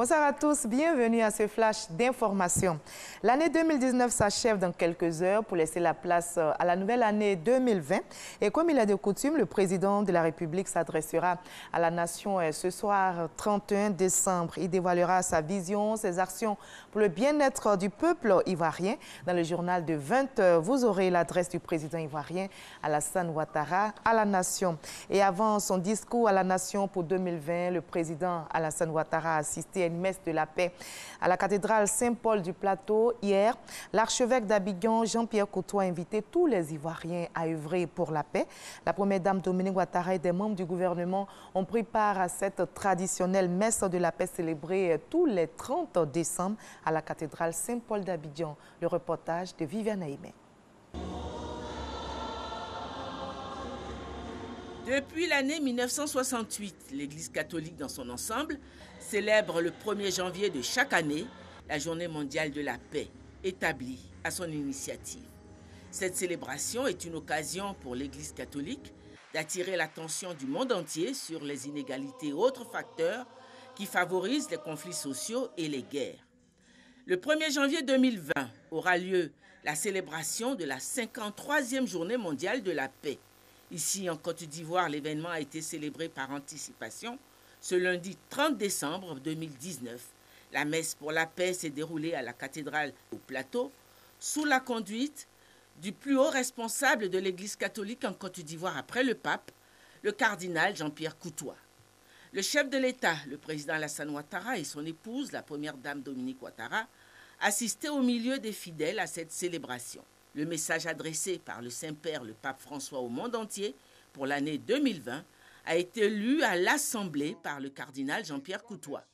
Bonsoir à tous, bienvenue à ce flash d'information. L'année 2019 s'achève dans quelques heures pour laisser la place à la nouvelle année 2020. Et comme il est de coutume, le président de la République s'adressera à la nation ce soir 31 décembre. Il dévoilera sa vision, ses actions pour le bien-être du peuple ivoirien. Dans le journal de 20 heures, vous aurez l'adresse du président ivoirien Alassane Ouattara à la nation. Et avant son discours à la nation pour 2020, le président Alassane Ouattara a assisté à une messe de la paix à la cathédrale Saint-Paul du Plateau. Hier, l'archevêque d'Abidjan, Jean-Pierre Coutois, a invité tous les Ivoiriens à œuvrer pour la paix. La première dame Dominique Ouattara et des membres du gouvernement ont pris part à cette traditionnelle messe de la paix célébrée tous les 30 décembre à la cathédrale Saint-Paul d'Abidjan. Le reportage de Viviane Aimé. Depuis l'année 1968, l'Église catholique dans son ensemble célèbre le 1er janvier de chaque année la Journée mondiale de la paix, établie à son initiative. Cette célébration est une occasion pour l'Église catholique d'attirer l'attention du monde entier sur les inégalités et autres facteurs qui favorisent les conflits sociaux et les guerres. Le 1er janvier 2020 aura lieu la célébration de la 53e Journée mondiale de la paix. Ici, en Côte d'Ivoire, l'événement a été célébré par anticipation. Ce lundi 30 décembre 2019, la messe pour la paix s'est déroulée à la cathédrale au Plateau, sous la conduite du plus haut responsable de l'Église catholique en Côte d'Ivoire après le pape, le cardinal Jean-Pierre Coutois. Le chef de l'État, le président Alassane Ouattara, et son épouse, la première dame Dominique Ouattara, assistaient au milieu des fidèles à cette célébration. Le message adressé par le Saint-Père, le pape François, au monde entier pour l'année 2020 a été lu à l'Assemblée par le cardinal Jean-Pierre Coutois.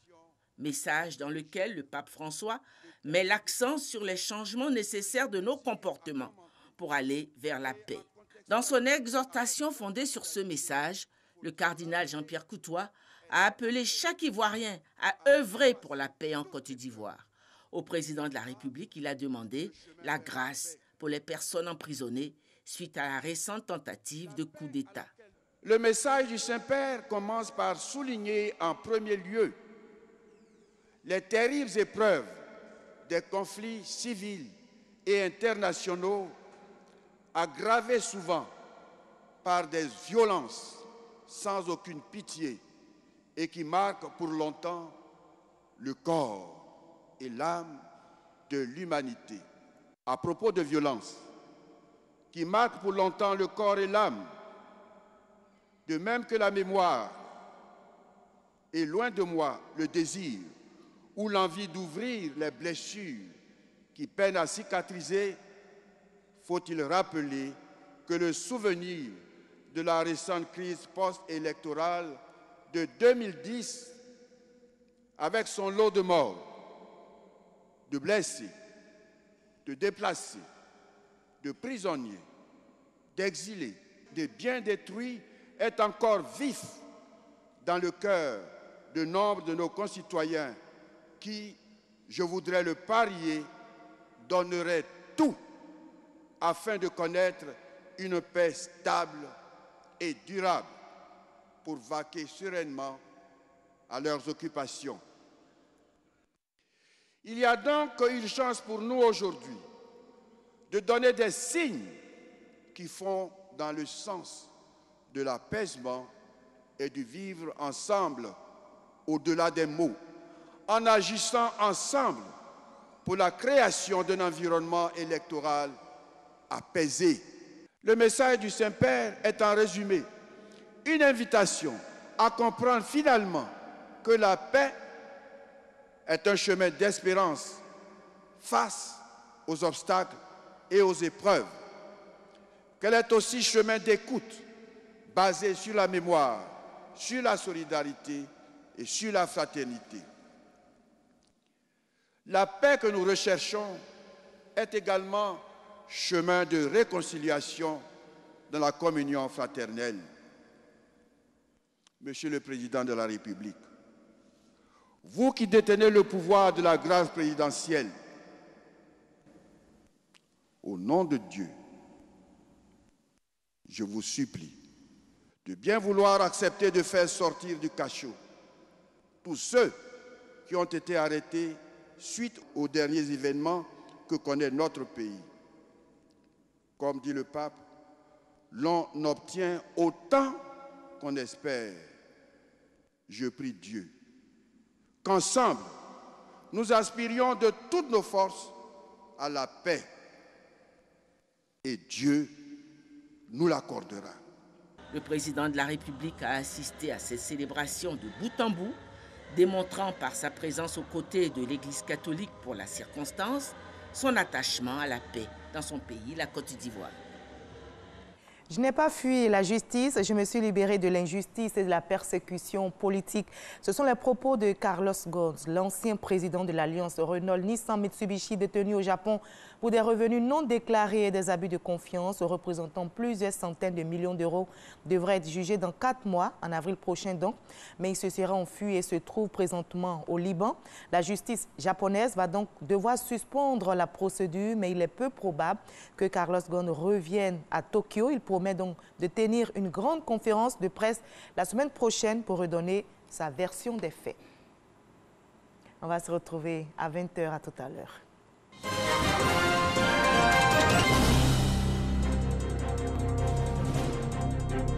Message dans lequel le pape François met l'accent sur les changements nécessaires de nos comportements pour aller vers la paix. Dans son exhortation fondée sur ce message, le cardinal Jean-Pierre Coutois a appelé chaque Ivoirien à œuvrer pour la paix en Côte d'Ivoire. Au président de la République, il a demandé la grâce pour les personnes emprisonnées suite à la récente tentative de coup d'État. Le message du Saint-Père commence par souligner en premier lieu les terribles épreuves des conflits civils et internationaux aggravés souvent par des violences sans aucune pitié et qui marquent pour longtemps le corps et l'âme de l'humanité. À propos de violences qui marquent pour longtemps le corps et l'âme, de même que la mémoire est loin de moi le désir ou l'envie d'ouvrir les blessures qui peinent à cicatriser, faut-il rappeler que le souvenir de la récente crise post-électorale de 2010, avec son lot de morts, de blessés, de déplacés, de prisonniers, d'exilés, de biens détruits, est encore vif dans le cœur de nombre de nos concitoyens qui, je voudrais le parier, donneraient tout afin de connaître une paix stable et durable pour vaquer sereinement à leurs occupations. Il y a donc une chance pour nous aujourd'hui de donner des signes qui font dans le sens de l'apaisement et du vivre ensemble au-delà des mots, en agissant ensemble pour la création d'un environnement électoral apaisé. Le message du Saint-Père est en résumé une invitation à comprendre finalement que la paix est un chemin d'espérance face aux obstacles et aux épreuves, qu'elle est aussi chemin d'écoute basé sur la mémoire, sur la solidarité et sur la fraternité. La paix que nous recherchons est également chemin de réconciliation dans la communion fraternelle. Monsieur le Président de la République, vous qui détenez le pouvoir de la grâce présidentielle, au nom de Dieu, je vous supplie de bien vouloir accepter de faire sortir du cachot tous ceux qui ont été arrêtés suite aux derniers événements que connaît notre pays. Comme dit le pape, l'on obtient autant qu'on espère. Je prie Dieu qu'ensemble, nous aspirions de toutes nos forces à la paix. Et Dieu nous l'accordera. Le président de la République a assisté à ces célébrations de bout en bout, démontrant par sa présence aux côtés de l'Église catholique pour la circonstance son attachement à la paix dans son pays, la Côte d'Ivoire. Je n'ai pas fui la justice, je me suis libéré de l'injustice et de la persécution politique. Ce sont les propos de Carlos Ghosn, l'ancien président de l'Alliance Renault-Nissan-Mitsubishi détenu au Japon pour des revenus non déclarés et des abus de confiance représentant plusieurs centaines de millions d'euros, devrait être jugé dans 4 mois, en avril prochain donc. Mais il se sera enfui et se trouve présentement au Liban. La justice japonaise va donc devoir suspendre la procédure, mais il est peu probable que Carlos Ghosn revienne à Tokyo. Il promet donc de tenir une grande conférence de presse la semaine prochaine pour redonner sa version des faits. On va se retrouver à 20 h à tout à l'heure.